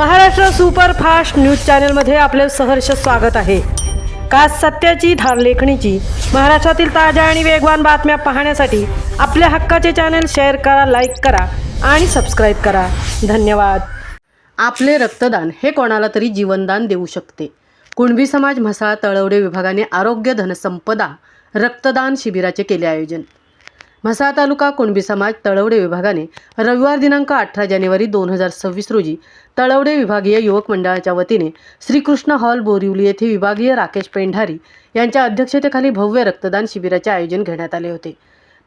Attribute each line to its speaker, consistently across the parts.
Speaker 1: Maharashtra superfast news चॅनलमध्ये आपले सहर्ष स्वागत आहे। का सत्याची धार लेखणीची महाराष्ट्रातील ताज्या आणि वेगवान बातम्या पाहण्यासाठी आपल्या हक्काचे चॅनल शेअर करा, लाईक करा आणि सबस्क्राईब करा। धन्यवाद। आपले रक्तदान हे कोणाला तरी जीवनदान देऊ शकते। कुणबी समाज म्हसाळा तळवडे विभागाने आरोग्य धनसंपदा रक्तदान शिबिराचे केले आयोजन। म्हसाळा तालुका कुणबी समाज तळवडे विभागाने रविवार दिनांक 18 जानेवारी 2026 रोजी तळवडे विभागीय युवक मंडळाच्या वतीने श्रीकृष्ण हॉल बोरिवली येथे विभागीय राकेश पेंढारी यांच्या अध्यक्षतेखाली भव्य रक्तदान शिबिराचे आयोजन करण्यात आले होते।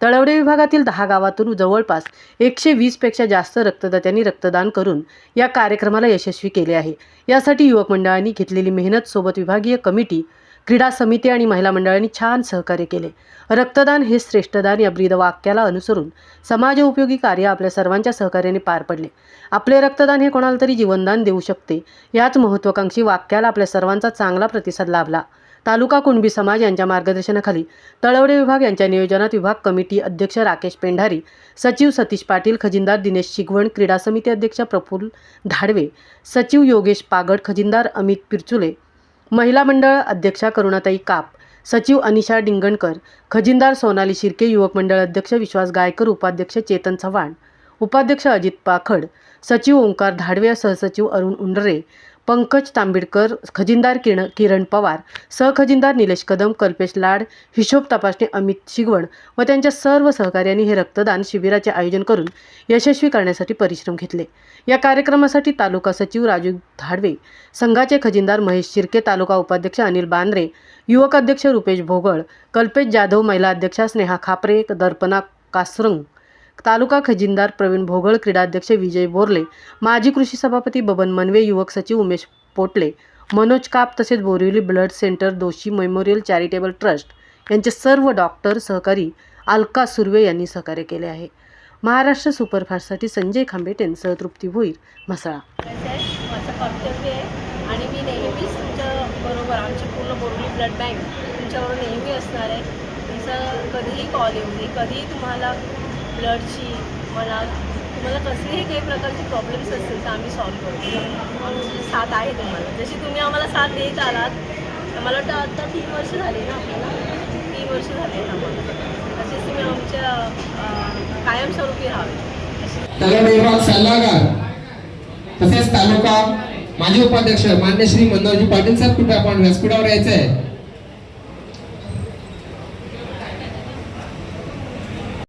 Speaker 1: तळवडे विभागातील 10 गावातून जवळपास 120 पेक्षा जास्त रक्तदात्यांनी रक्तदान करून या कार्यक्रमाला यशस्वी केले आहे। यासाठी युवक मंडळांनी घेतलेली मेहनत सोबत विभागीय कमिटी, क्रीडा समिती आणि महिला मंडळांनी छान सहकार्य केले। रक्तदान हे श्रेष्ठदान या ब्रीद वाक्याला अनुसरून समाज उपयोगी कार्य आपल्या सर्वांच्या सहकार्याने पार पडले। आपले रक्तदान हे कोणाला तरी जीवनदान देऊ शकते, याच महत्त्वाकांक्षी वाक्याला आपल्या सर्वांचा चांगला प्रतिसाद लाभला। तालुका कुणबी समाज यांच्या मार्गदर्शनाखाली तळवडे विभाग यांच्या नियोजनात विभाग कमिटी अध्यक्ष राकेश पेंढारी, सचिव सतीश पाटील, खजिनदार दिनेश शिगवण, क्रीडा समिती अध्यक्ष प्रफुल्ल धाडवे, सचिव योगेश पागड, खजिनदार अमित पिरचुले, महिला मंडळ अध्यक्षा करुणाताई काप, सचिव अनिशा डिंगणकर, खजिनदार सोनाली शिर्के, युवक मंडळ अध्यक्ष विश्वास गायकर, उपाध्यक्ष चेतन चव्हाण, उपाध्यक्ष अजित पाखड, सचिव ओंकार धाडवे, सहसचिव अरुण उंडरे, पंकज तांबिडकर, खजिनदार किरण पवार, सहखजिनदार निलेश कदम, कल्पेश लाड, हिशोब तपासणी अमित शिगवण व त्यांच्या सर्व सहकार्यांनी हे रक्तदान शिबिराचे आयोजन करून यशस्वी करण्यासाठी परिश्रम घेतले। या कार्यक्रमासाठी तालुका सचिव राजू धाडवे, संघाचे खजिनदार महेश शिर्के, तालुका उपाध्यक्ष अनिल बांद्रे, युवक अध्यक्ष रुपेश भोगळ, कल्पेश जाधव, महिला अध्यक्षा स्नेहा खापरे, दर्पणा कासरंग, तालुका खजिनदार प्रवीण भोगळ, क्रीडा अध्यक्ष विजय बोरले, माजी कृषी सभापती बबन मनवे, युवक सचिव उमेश पोटले, मनोज काप तसेच बोरिवली ब्लड सेंटर, दोषी मेमोरियल चॅरिटेबल ट्रस्ट यांचे सर्व डॉक्टर, सहकारी अलका सुर्वे यांनी सहकार्य केले आहे। महाराष्ट्र सुपरफास्टसाठी संजय खांबे यांसह तृप्ती भोईर, म्हसाळा।
Speaker 2: माझं कर्तव्य आहे आणि मी नेहमीच तुमच्या बरोबर आमची पूर्ण बोरिवली ब्लड बँक तुमच्यावर नेहमी असणार आहे। तुमचं कधीही कॉल येऊ दे, कधीही तुम्हाला ब्लडची मला तुम्हाला कसलीही काही प्रकारचे प्रॉब्लेम्स असतील तर आम्ही सॉल्व्ह करतो। आमची साथ आहे तुम्हाला, जशी तुम्ही आम्हाला साथ देत आलात। मला वाटतं आता 3 वर्ष झाली ना, आपल्याला 3 वर्ष झाले आम्हाला, तसेच तुम्ही आमच्या कायमस्वरूपी राहावे।
Speaker 3: तळवडे विभाग सल्लागार तसेच तालुका माजी उपाध्यक्ष मान्य श्री मनोहरजी पाटील सर, कुठे आपण व्यासपीठावर यायचं आहे।